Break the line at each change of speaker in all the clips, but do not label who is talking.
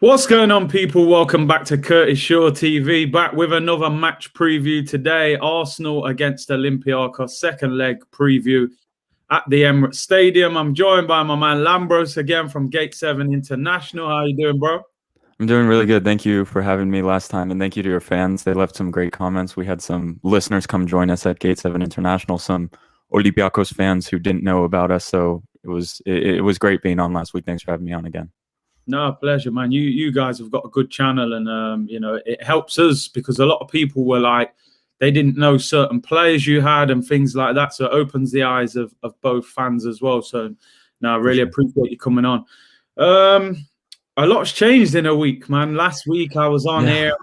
What's going on, people? Welcome back to Curtis Shaw TV, back with another match preview today. Arsenal against Olympiacos, second leg preview at the Emirates Stadium. I'm joined by my man Lambros again from Gate7 International. How you doing, bro?
I'm doing really good. Thank you for having me last time, and thank you to your fans. They left some great comments. We had some listeners come join us at Gate7 International, some Olympiacos fans who didn't know about us. So it was great being on last week. Thanks for having me on again.
No, pleasure, man. You guys have got a good channel, and it helps us because a lot of people were like, they didn't know certain players you had and things like that. So it opens the eyes of both fans as well. So no, I really appreciate you coming on. A lot's changed in a week, man. Last week I was on here.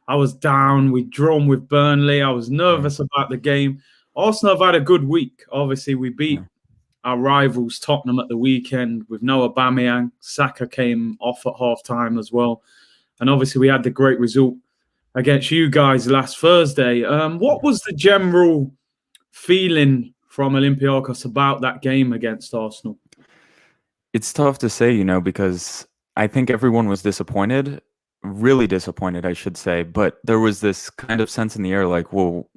I was down. We'd drawn with Burnley. I was nervous about the game. Arsenal have had a good week. Obviously, we beat our rivals Tottenham at the weekend with no Aubameyang. Saka came off at half-time as well. And obviously, we had the great result against you guys last Thursday. What was the general feeling from Olympiacos about that game against Arsenal?
It's tough to say, because I think everyone was disappointed, really disappointed, I should say. But there was this kind of sense in the air like, well,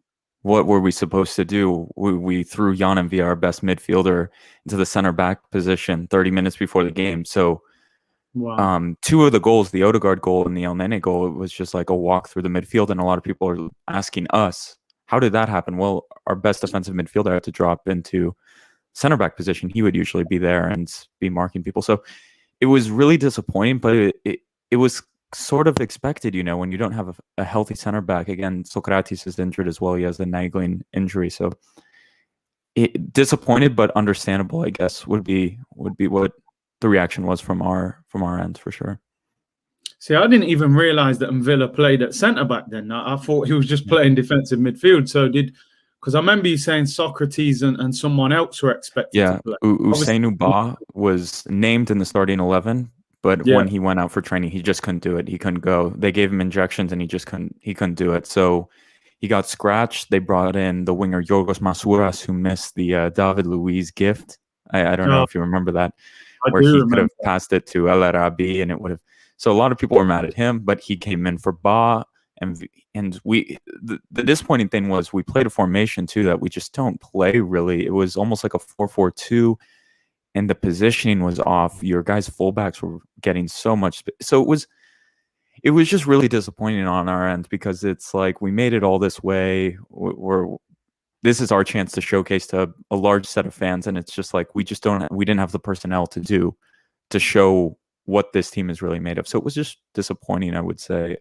what were we supposed to do? We threw Jan and Villa, our best midfielder, into the center back position 30 minutes before the game. So two of the goals, the Odegaard goal and the El Nene goal, it was just like a walk through the midfield. And a lot of people are asking us, how did that happen? Well, our best defensive midfielder had to drop into center back position. He would usually be there and be marking people. So it was really disappointing, but it was sort of expected, when you don't have a healthy center back. Again, Socrates is injured as well. He has the nagging injury. So disappointed, but understandable, I guess, would be what the reaction was from our end for sure.
See, I didn't even realize that Villa played at centre back then. I thought he was just playing defensive midfield. So because I remember you saying Socrates and someone else were expected to play.
Ousseynou Ba was named in the starting 11, but when he went out for training, he just couldn't do it. He couldn't go. They gave him injections and he couldn't do it. So he got scratched. They brought in the winger Yorgos Masouras, who missed the David Luiz gift. I don't know if you remember that, where he could have passed it to El Arabi and it would have. So a lot of people were mad at him, but he came in for Ba. And the disappointing thing was we played a formation too that we just don't play really. It was almost like a 4-4-2, and the positioning was off. Your guys' fullbacks were getting so much, so it was just really disappointing on our end because it's like we made it all this way. This is our chance to showcase to a large set of fans, and it's just like we didn't have the personnel to show what this team is really made of. So it was just disappointing, I would say.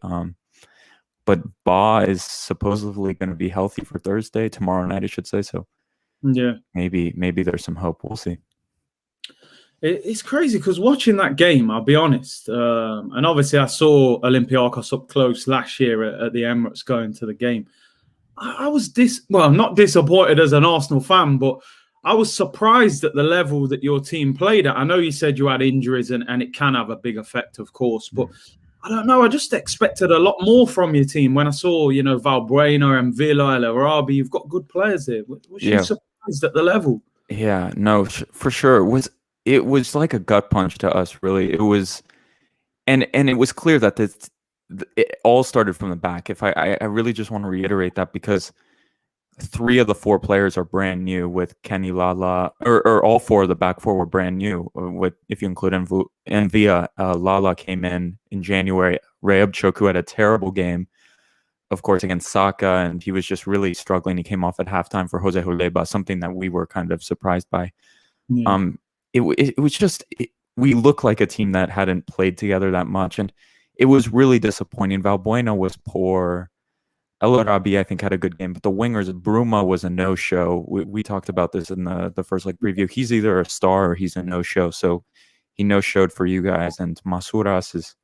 But Ba is supposedly going to be healthy for Thursday, tomorrow night, I should say. So maybe there's some hope. We'll see.
It's crazy because watching that game, I'll be honest, and obviously I saw Olympiacos up close last year at the Emirates going to the game. I was not disappointed as an Arsenal fan, but I was surprised at the level that your team played at. I know you said you had injuries and it can have a big effect, of course, but I don't know. I just expected a lot more from your team when I saw, Valbuena and Villa, El Arabi. You've got good players here. Was you surprised at the level?
Yeah, no, for sure. It was like a gut punch to us, really. It was, and it was clear that it all started from the back. If I really just want to reiterate that because 3 of the 4 players are brand new with Kenny Lala, or all 4 of the back 4 were brand new. If you include Envia, Lala came in January. Rayab Choku had a terrible game, of course, against Saka, and he was just really struggling. He came off at halftime for Jose Huleba, something that we were kind of surprised by. It was just we looked like a team that hadn't played together that much, and it was really disappointing. Valbuena was poor. El Arabi, I think, had a good game, but the wingers, Bruma was a no-show. We talked about this in the first preview. He's either a star or he's a no-show. So he no-showed for you guys, and Masouras is,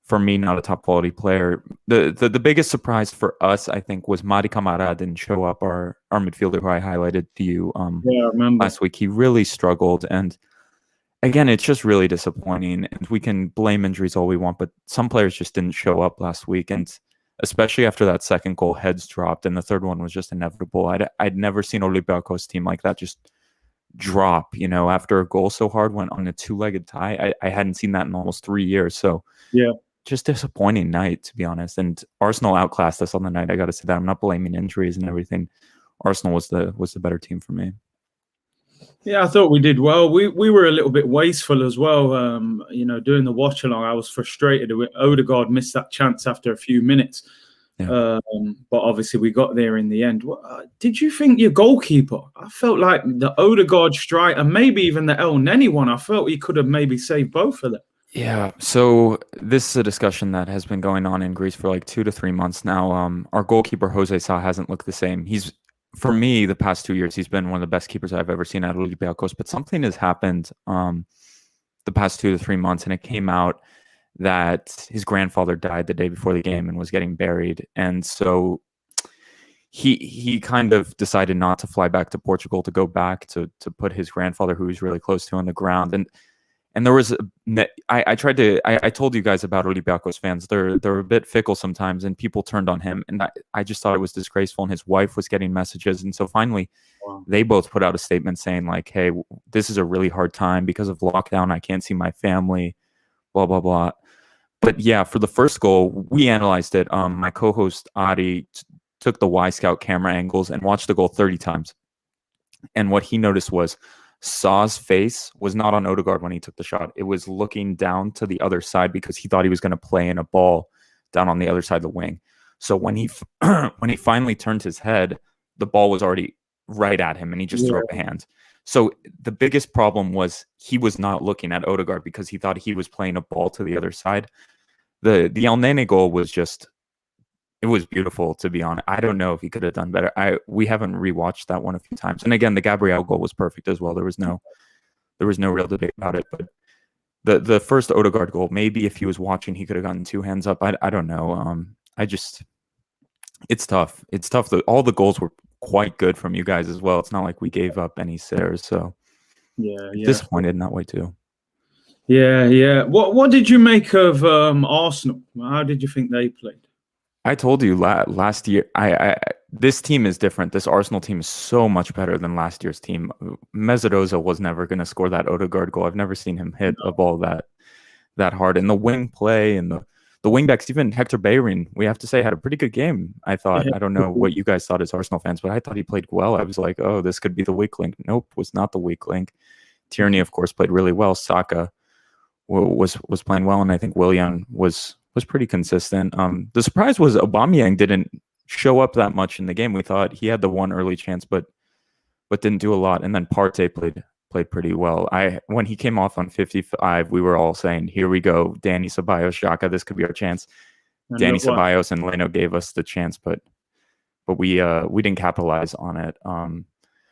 for me, not a top-quality player. The biggest surprise for us, I think, was Mari Camara didn't show up, our midfielder who I highlighted to you last week. He really struggled, and again, it's just really disappointing. And we can blame injuries all we want, but some players just didn't show up last week, and especially after that second goal, heads dropped, and the third one was just inevitable. I'd never seen Olympiacos team like that just drop, after a goal so hard, went on a two-legged tie. I hadn't seen that in almost 3 years. So
Yeah.
just disappointing night, to be honest. And Arsenal outclassed us on the night. I got to say that. I'm not blaming injuries and everything. Arsenal was the better team for me.
Yeah, I thought we did well. We were a little bit wasteful as well. Doing the watch along, I was frustrated. Odegaard missed that chance after a few minutes. Yeah. But obviously we got there in the end. Did you think your goalkeeper? I felt like the Odegaard strike and maybe even the El Neni one, I felt he could have maybe saved both of them.
Yeah, so this is a discussion that has been going on in Greece for like 2 to 3 months now. Our goalkeeper, Jose Sa, hasn't looked the same. For me, the past 2 years, he's been one of the best keepers I've ever seen at Olympiacos. But something has happened the past 2 to 3 months, and it came out that his grandfather died the day before the game and was getting buried. And so he kind of decided not to fly back to Portugal to go back to put his grandfather, who he's really close to, on the ground. And there was I told you guys about Olympiacos fans. They're a bit fickle sometimes, and people turned on him, and I just thought it was disgraceful. And his wife was getting messages, and so finally, they both put out a statement saying like, "Hey, this is a really hard time because of lockdown. I can't see my family, blah blah blah." But yeah, for the first goal, we analyzed it. My co-host Adi took the Y Scout camera angles and watched the goal 30 times, and what he noticed was Saw's face was not on Odegaard when he took the shot. It was looking down to the other side because he thought he was going to play in a ball down on the other side of the wing. So when he finally turned his head, the ball was already right at him, and he just threw up a hand. So the biggest problem was he was not looking at Odegaard because he thought he was playing a ball to the other side. The El Nene goal was it was beautiful, to be honest. I don't know if he could have done better. We haven't rewatched that one a few times. And again, the Gabriel goal was perfect as well. There was no real debate about it. But the first Odegaard goal, maybe if he was watching, he could have gotten 2 hands up. I don't know. It's tough. It's tough. All the goals were quite good from you guys as well. It's not like we gave up any sitters. So
yeah,
disappointed in that way too.
Yeah. What did you make of Arsenal? How did you think they played?
I told you last year, this team is different. This Arsenal team is so much better than last year's team. Mesut was never going to score that Odegaard goal. I've never seen him hit a ball that hard. And the wing play and the wing backs, even Hector Bellerin, we have to say, had a pretty good game, I thought. I don't know what you guys thought as Arsenal fans, but I thought he played well. I was like, oh, this could be the weak link. Nope, was not the weak link. Tierney, of course, played really well. Saka was playing well, and I think Willian was pretty consistent. The surprise was Aubameyang didn't show up that much in the game. We thought he had the one early chance, but didn't do a lot. And then Partey played pretty well. When he came off on 55, we were all saying, "Here we go, Danny Ceballos, Xhaka, this could be our chance." And Danny Ceballos and Leno gave us the chance, but we didn't capitalize on it.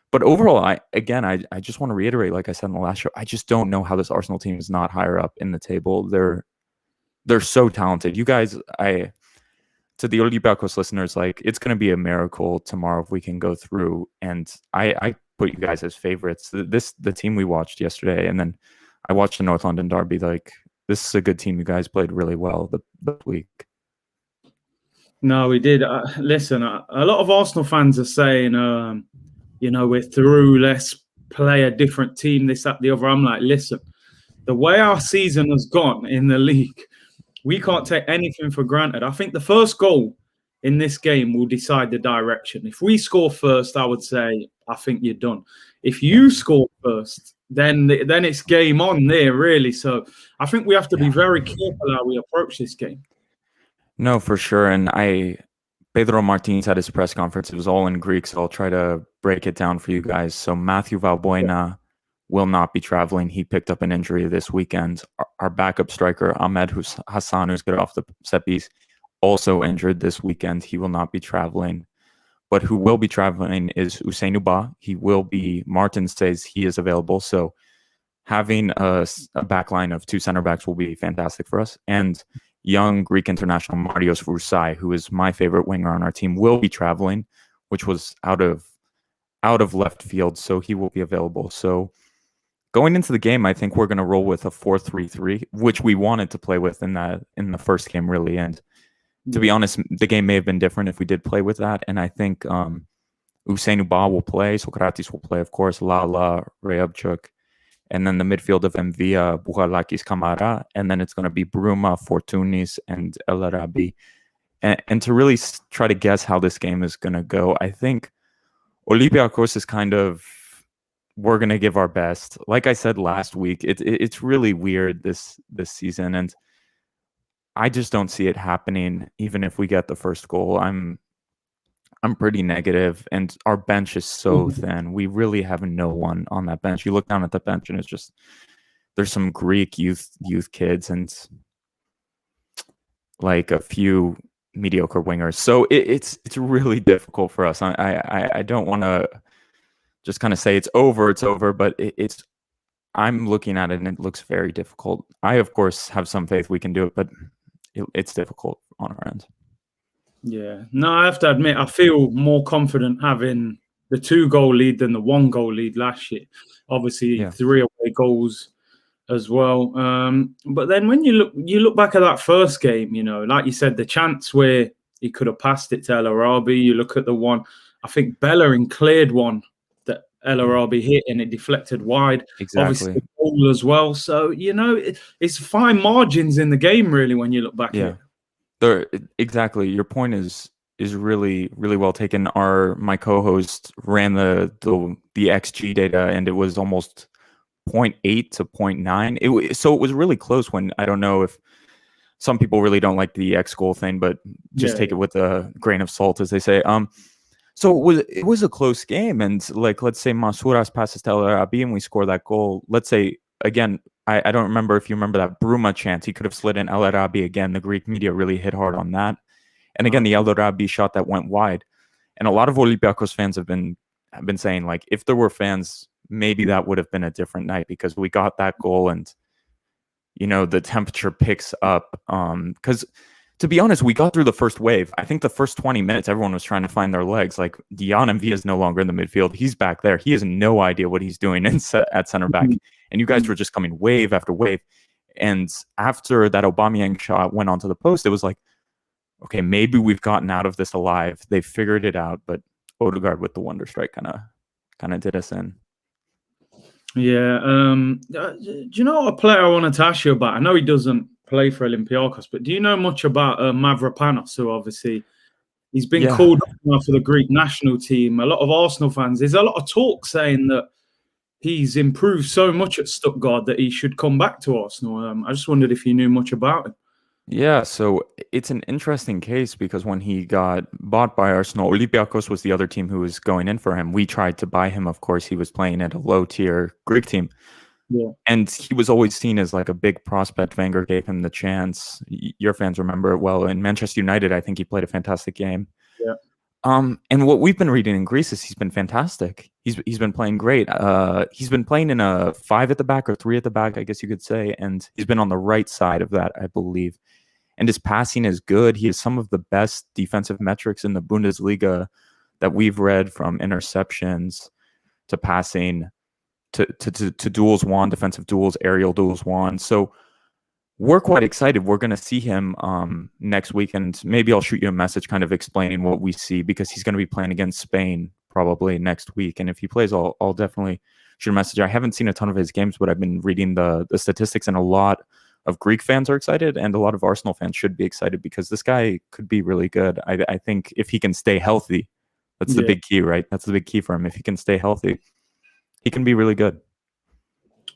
But overall, I just want to reiterate, like I said in the last show, I just don't know how this Arsenal team is not higher up in the table. They're so talented. You guys, to the Olympiacos listeners, like, it's going to be a miracle tomorrow if we can go through. And I put you guys as favorites. The team we watched yesterday, and then I watched the North London derby. Like, this is a good team. You guys played really well the week.
No, we did. Listen, a lot of Arsenal fans are saying, we're through. Let's play a different team. This, that, the other. I'm like, listen, the way our season has gone in the league, we can't take anything for granted. I think the first goal in this game will decide the direction. If we score first, I would say, I think you're done. If you score first, then it's game on there, really. So I think we have to be very careful how we approach this game. No,
for sure. And Pedro Martins had his press conference. It was all in Greek, so I'll try to break it down for you guys. So Matthew Valbuena will not be traveling. He picked up an injury this weekend. Our backup striker, Ahmed Hassan, who's good off the set piece, also injured this weekend. He will not be traveling. But who will be traveling is Usain Uba. He will be. Martin says he is available. So having a back line of 2 center backs will be fantastic for us. And young Greek international Marios Vrusai, who is my favorite winger on our team, will be traveling, which was out of left field. So he will be available. So going into the game, I think we're going to roll with a 4-3-3, which we wanted to play with in the first game, really. And to be honest, the game may have been different if we did play with that. And I think Usain Uba will play, Socrates will play, of course, Lala, Reabchuk, and then the midfield of Envia, Bouchalakis, Kamara, and then it's going to be Bruma, Fortunis, and El Arabi. And to really try to guess how this game is going to go, I think Olympiacos is kind of, we're going to give our best. Like I said last week, it's really weird this season, and I just don't see it happening. Even if we get the first goal, I'm pretty negative, and our bench is so thin. We really have no one on that bench. You look down at the bench, and it's just there's some Greek youth kids and like a few mediocre wingers. So it's really difficult for us. I don't want to just kind of say it's over, but it's I'm looking at it and it looks very difficult. I, of course, have some faith we can do it, but it's difficult on our end.
Yeah. No, I have to admit, I feel more confident having the 2-goal lead than the 1-goal lead last year. Obviously, 3 away goals as well. But then when you look back at that first game, you know, like you said, the chance where he could have passed it to El Arabi, you look at the one, I think Bellerin cleared one that El Arabi hit and it deflected wide.
Exactly.
Obviously, the goal as well. So, you know, it's fine margins in the game, really, when you look back at it.
Exactly. Your point is really, really well taken. My co-host ran the XG data, and it was almost 0.8 to 0.9. So it was really close. When I don't know if some people really don't like the X goal thing, but just take it with a grain of salt, as they say. So it was a close game, and like, let's say Masuras passes to El Arabi and we score that goal. Let's say again, I don't remember if you remember that Bruma chance. He could have slid in El Arabi again. The Greek media really hit hard on that. And again, the El Arabi shot that went wide. And a lot of Olympiacos fans have been saying, like, if there were fans, maybe that would have been a different night, because we got that goal and, you know, the temperature picks up. Because to be honest, we got through the first wave. I think the first 20 minutes, everyone was trying to find their legs. Like, Dion Envia is no longer in the midfield. He's back there. He has no idea what he's doing at center back. And you guys were just coming wave after wave. And after that Aubameyang shot went onto the post, it was like, okay, maybe we've gotten out of this alive. They figured it out, but Odegaard with the wonder strike kind of did us in.
Yeah. Do you know what a player I wanted to ask you about? I know he doesn't play for Olympiacos, but do you know much about Mavropanos, who obviously he's been called up now for the Greek national team? A lot of Arsenal fans, there's a lot of talk saying that he's improved so much at Stuttgart that he should come back to Arsenal. I just wondered if you knew much about him.
Yeah, so it's an interesting case, because when he got bought by Arsenal, Olympiacos was the other team who was going in for him. We tried to buy him. Of course, he was playing at a low-tier Greek team. Yeah. And he was always seen as like a big prospect. Wenger gave him the chance. Your fans remember it well. In Manchester United, I think he played a fantastic game.
Yeah.
And what we've been reading in Greece is he's been fantastic. He's been playing great. He's been playing in a 5 at the back or 3 at the back, I guess you could say. And he's been on the right side of that, I believe. And his passing is good. He has some of the best defensive metrics in the Bundesliga that we've read, from interceptions to passing to duels won, defensive duels, aerial duels won. So we're quite excited. We're going to see him next week, and maybe I'll shoot you a message kind of explaining what we see, because he's going to be playing against Spain probably next week. And if he plays, I'll definitely shoot a message. I haven't seen a ton of his games, but I've been reading the statistics, and a lot of Greek fans are excited, and a lot of Arsenal fans should be excited, because this guy could be really good. I think if he can stay healthy, that's the big key, right? That's the big key for him. If he can stay healthy, he can be really good.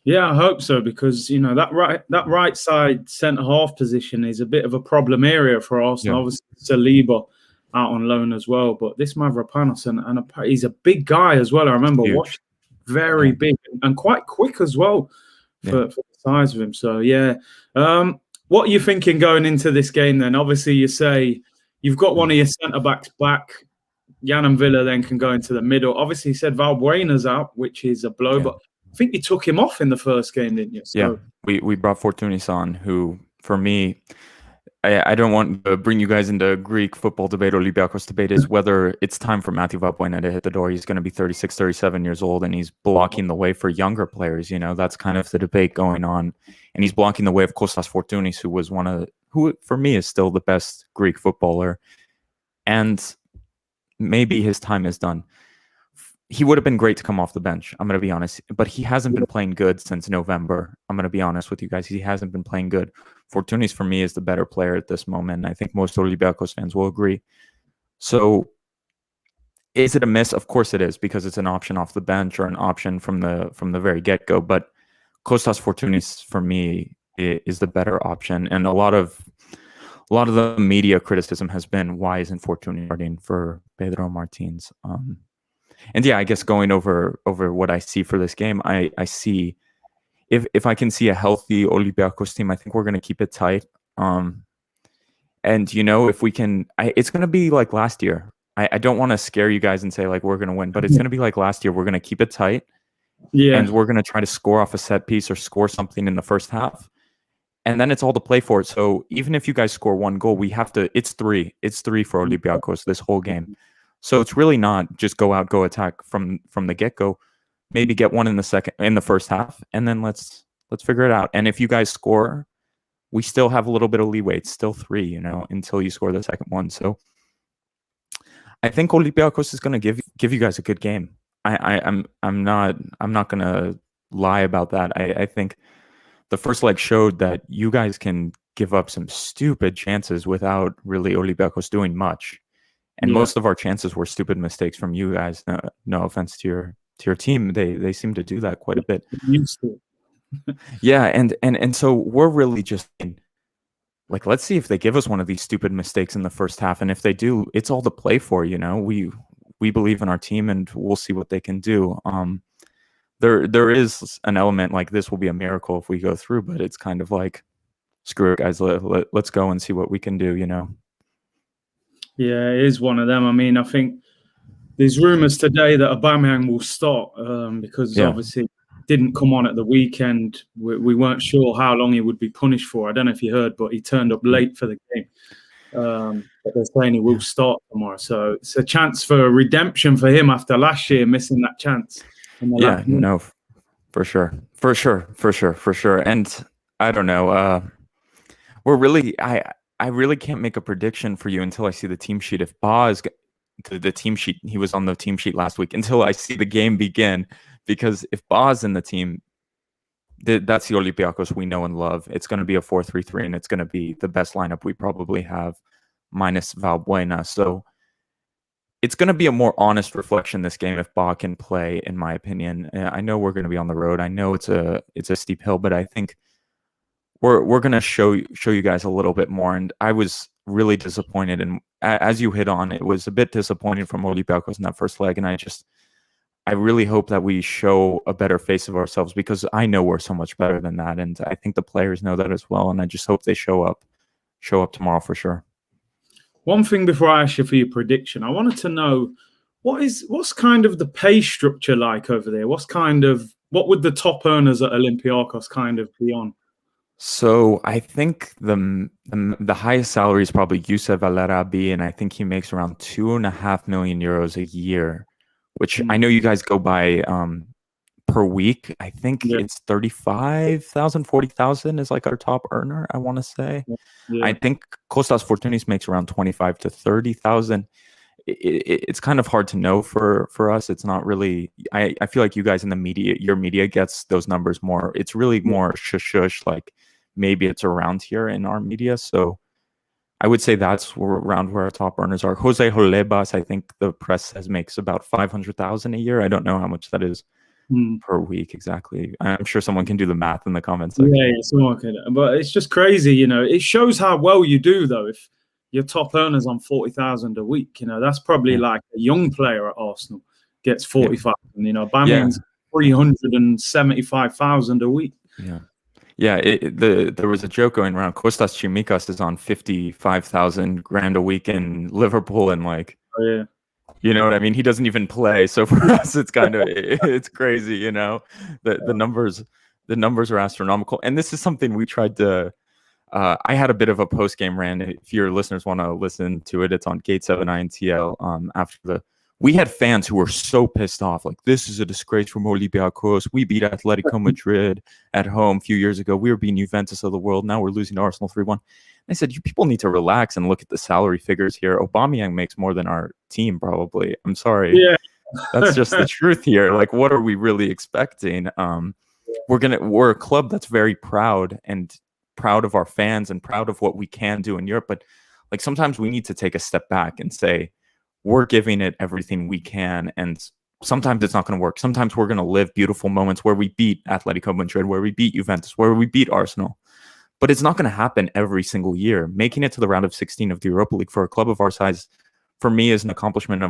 Yeah, I hope so, because, you know, that right side centre half position is a bit of a problem area for Arsenal. Yeah. Obviously, Saliba out on loan as well, but this Mavropanos, and he's a big guy as well. I remember watching, very big and quite quick as well for the size of him. So yeah, what are you thinking going into this game then? Obviously, you say you've got one of your centre backs back. Jan and Villa then can go into the middle. Obviously, you said Valbuena's out, which is a blow, but I think you took him off in the first game, didn't you? So,
yeah, we brought Fortunis on, who, for me, I don't want to bring you guys into Greek football debate or Olympiacos debate, is whether it's time for Matthew Valbuena to hit the door. He's going to be 36, 37 years old, and he's blocking the way for younger players. You know, that's kind of the debate going on. And he's blocking the way of Kostas Fortunis, who for me is still the best Greek footballer. And maybe his time is done. he would have been great to come off the bench. I'm going to be honest, but he hasn't been playing good since November. I'm going to be honest with you guys. He hasn't been playing good. Fortunis for me is the better player at this moment. I think most Olympiacos fans will agree. So is it a miss? Of course it is, because it's an option off the bench or an option from the very get-go. But Kostas Fortunis for me is the better option. And a lot of the media criticism has been, why isn't Fortunis starting for Pedro Martins? And yeah, I guess going over what I see for this game, I see if I can see a healthy Olympiacos team, I think we're going to keep it tight. And, you know, if we can, it's going to be like last year. I don't want to scare you guys and say, like, we're going to win, but it's going to be like last year. We're going to keep it tight. Yeah. And we're going to try to score off a set piece or score something in the first half. And then it's all to play for it. So even if you guys score one goal, we have to, it's three for Olympiacos this whole game. So it's really not just go attack from the get-go. Maybe get one in the first half, and then let's figure it out. And if you guys score, we still have a little bit of leeway. It's still 3, you know, until you score the second one. So I think Olympiacos is going to give you guys a good game. I'm not going to lie about that. I think the first leg showed that you guys can give up some stupid chances without really Olympiacos doing much. And most of our chances were stupid mistakes from you guys. No offense to your team, they seem to do that quite a bit.
Used to.
Yeah, and so we're really just like, let's see if they give us one of these stupid mistakes in the first half, and if they do, it's all to play for. You know, we believe in our team, and we'll see what they can do. There is an element like this will be a miracle if we go through, but it's kind of like, screw it, guys. Let's go and see what we can do. You know.
Yeah, it is one of them. I mean, I think there's rumours today that Aubameyang will start because obviously didn't come on at the weekend. We weren't sure how long he would be punished for. I don't know if you heard, but he turned up late for the game. But they're saying he will start tomorrow. So it's a chance for redemption for him after last year missing that chance.
Yeah, no, for sure. And I don't know. We're really I really can't make a prediction for you until I see the team sheet. If Ba is the team sheet, he was on the team sheet last week, until I see the game begin. Because if Ba's in the team, that's the Olympiacos we know and love. It's going to be a 4-3-3, and it's going to be the best lineup we probably have, minus Valbuena. So it's going to be a more honest reflection this game if Ba can play, in my opinion. I know we're going to be on the road. I know it's a steep hill, but I think we're going to show you guys a little bit more. And I was really disappointed. And as you hit on, it was a bit disappointing from Olympiacos in that first leg. And I really hope that we show a better face of ourselves, because I know we're so much better than that. And I think the players know that as well. And I just hope they show up tomorrow for sure.
One thing before I ask you for your prediction, I wanted to know what's kind of the pay structure like over there? What would the top earners at Olympiacos kind of be on?
So I think the highest salary is probably Youssef Al-Arabi, and I think he makes around 2.5 million euros a year, which I know you guys go by per week. I think it's 35,000, 40,000 is like our top earner, I want to say. Yeah. I think Kostas Fortunis makes around 25 to 30,000. It's kind of hard to know for us. It's not really, I feel like you guys in the media, your media gets those numbers more. It's really more shush, like maybe it's around here in our media. So I would say that's around where our top earners are. Jose Holebas, I think the press says, makes about 500,000 a year. I don't know how much that is per week exactly. I'm sure someone can do the math in the comments section.
Yeah, someone can. But it's just crazy, you know. It shows how well you do, though, if your top earner's on 40,000 a week. You know, that's probably like a young player at Arsenal gets 45,000. You know, Aubameyang's 375,000 a week.
Yeah, there was a joke going around. Kostas Tsimikas is on 55,000 grand a week in Liverpool, and like, you know what I mean? He doesn't even play. So for us, it's kind of it's crazy, you know. The numbers are astronomical, and this is something we tried to. I had a bit of a post game rant. If your listeners want to listen to it, it's on Gate7intl. After we had fans who were so pissed off, like, this is a disgrace from Olympiacos. We beat Atletico Madrid at home a few years ago. We were beating Juventus of the world. Now we're losing to Arsenal 3-1. I said, you people need to relax and look at the salary figures here. Aubameyang makes more than our team, probably. I'm sorry.
Yeah.
That's just the truth here. Like, what are we really expecting? We're a club that's very proud of our fans and proud of what we can do in Europe. But like, sometimes we need to take a step back and say, we're giving it everything we can. And sometimes it's not going to work. Sometimes we're going to live beautiful moments where we beat Atletico Madrid, where we beat Juventus, where we beat Arsenal. But it's not going to happen every single year. Making it to the round of 16 of the Europa League for a club of our size, for me, is an accomplishment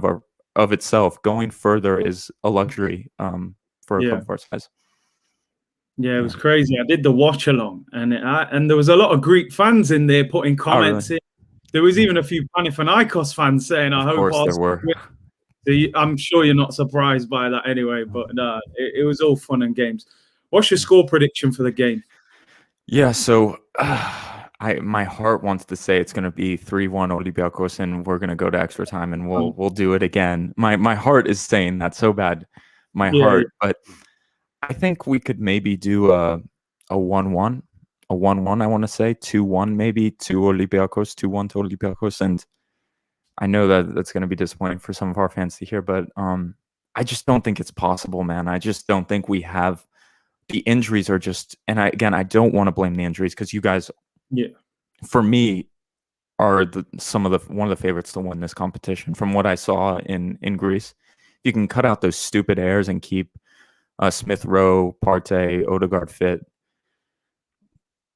of itself. Going further is a luxury for a club of our size.
Yeah, it was crazy. I did the watch along, and there was a lot of Greek fans in there putting comments in. There was even a few Panathinaikos fans saying, "I hope Arsenal win." So I'm sure you're not surprised by that anyway. But it was all fun and games. What's your score prediction for the game?
Yeah, so my heart wants to say it's going to be 3-1 Olympiacos, and we're going to go to extra time, and we'll do it again. My heart is saying that so bad, heart. But I think we could maybe do a 1-1, I want to say 2-1, maybe 2-1 to Olympiacos, and I know that that's going to be disappointing for some of our fans to hear, but I just don't think it's possible, man. I just don't think we have. The injuries are just, and I don't want to blame the injuries, because you guys, for me, are one of the favorites to win this competition. From what I saw in Greece, you can cut out those stupid errors and keep Smith Rowe, Partey, Odegaard fit.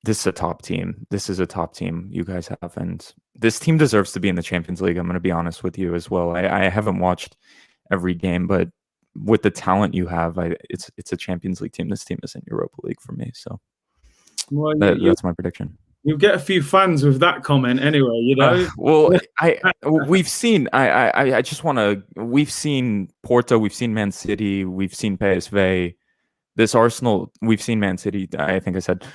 This is a top team. This is a top team you guys have, and this team deserves to be in the Champions League. I'm going to be honest with you as well. I haven't watched every game, but with the talent you have, it's a Champions League team. This team is in Europa League for me. So that's my prediction.
You'll get a few fans with that comment anyway, you know.
We've seen. I just want to. We've seen Porto. We've seen Man City. We've seen PSV. This Arsenal. We've seen Man City. I think I said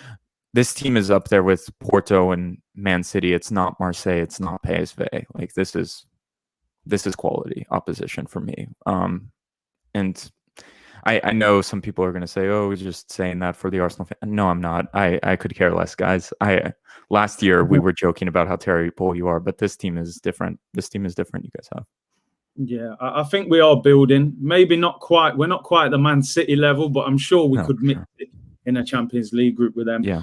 this team is up there with Porto and Man City. It's not Marseille. It's not PSV. Like, this is quality opposition for me. And I know some people are going to say, "Oh, we're just saying that for the Arsenal fan." No, I'm not. I could care less, guys. Last year we were joking about how terrible you are, but this team is different. This team is different. You guys have.
Yeah, I think we are building. Maybe not quite. We're not quite at the Man City level, but I'm sure we could mix it in a Champions League group with them.
Yeah,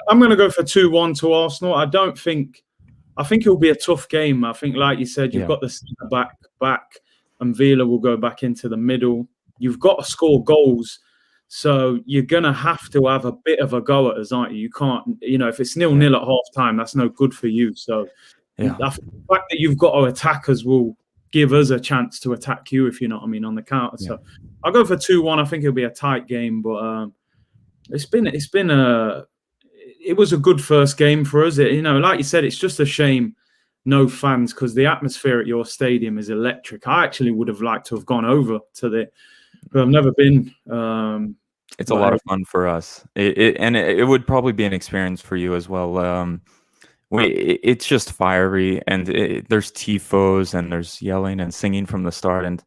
I'm going to go for 2-1 to Arsenal. I think it'll be a tough game. I think, like you said, you've got the centre back. And Villa will go back into the middle. You've got to score goals. So you're going to have a bit of a go at us, aren't you? You can't, if it's 0-0 at half time, that's no good for you. So the fact that you've got to attack us will give us a chance to attack you, if you know what I mean, on the counter. So I'll go for 2-1. I think it'll be a tight game, but it was a good first game for us. Like you said, it's just a shame no fans, because the atmosphere at your stadium is electric. I actually would have liked to have gone over to but I've never been.
It's a lot of fun for us. It would probably be an experience for you as well. It's just fiery, and there's tifos, and there's yelling and singing from the start, and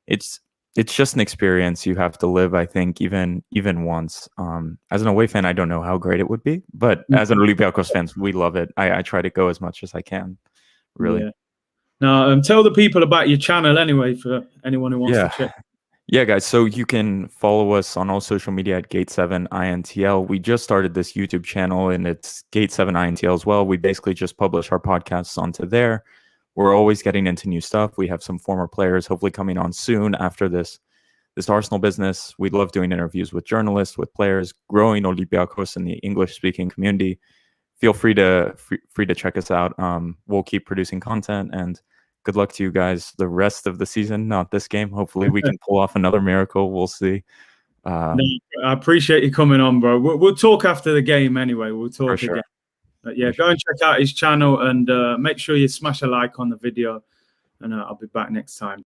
it's just an experience you have to live, I think, even once. As an away fan, I don't know how great it would be, but as an Olympiacos fan, we love it. I try to go as much as I can. Really.
Yeah. Now, tell the people about your channel anyway, for anyone who wants to check.
Yeah, guys. So you can follow us on all social media at Gate7intl. We just started this YouTube channel, and it's Gate7intl as well. We basically just publish our podcasts onto there. We're always getting into new stuff. We have some former players hopefully coming on soon after this Arsenal business. We love doing interviews with journalists, with players, growing Olympiacos in the English-speaking community. Feel free to check us out. We'll keep producing content, and good luck to you guys the rest of the season. Not this game. Hopefully we can pull off another miracle. We'll see.
I appreciate you coming on, bro. We'll talk after the game anyway. We'll talk again. But go and check out his channel, and make sure you smash a like on the video, and I'll be back next time.